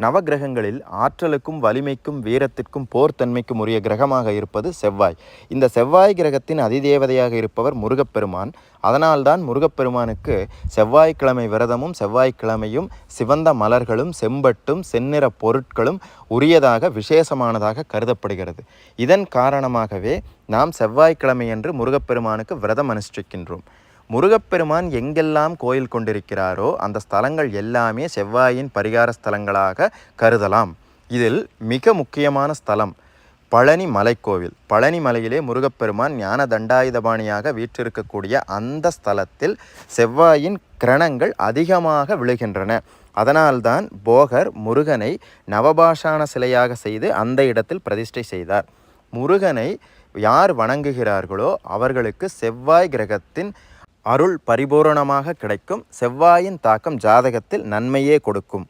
நவகிரகங்களில் ஆற்றலுக்கும் வலிமைக்கும் வீரத்திற்கும் போர்த்தன்மைக்கும் உரிய கிரகமாக இருப்பது செவ்வாய். இந்த செவ்வாய் கிரகத்தின் அதிதேவதையாக இருப்பவர் முருகப்பெருமான். அதனால்தான் முருகப்பெருமானுக்கு செவ்வாய்க்கிழமை விரதமும் செவ்வாய்க்கிழமையும் சிவந்த மலர்களும் செம்பட்டும் செந்நிற பொருட்களும் உரியதாக விசேஷமானதாக கருதப்படுகிறது. இதன் காரணமாகவே நாம் செவ்வாய்க்கிழமையன்று முருகப்பெருமானுக்கு விரதம் அனுஷ்டிக்கின்றோம். முருகப்பெருமான் எங்கெல்லாம் கோயில் கொண்டிருக்கிறாரோ அந்த ஸ்தலங்கள் எல்லாமே செவ்வாயின் பரிகார ஸ்தலங்களாக கருதலாம். இதில் மிக முக்கியமான ஸ்தலம் பழனி மலைக்கோவில். பழனி மலையிலே முருகப்பெருமான் ஞான தண்டாயுதபாணியாக வீற்றிருக்கக்கூடிய அந்த ஸ்தலத்தில் செவ்வாயின் கிரணங்கள் அதிகமாக விழுகின்றன. அதனால்தான் போகர் முருகனை நவபாஷான சிலையாக செய்து அந்த இடத்தில் பிரதிஷ்டை செய்தார். முருகனை யார் வணங்குகிறார்களோ அவர்களுக்கு செவ்வாய் கிரகத்தின் அருள் பரிபூரணமாக கிடைக்கும். செவ்வாயின் தாக்கம் ஜாதகத்தில் நன்மையே கொடுக்கும்.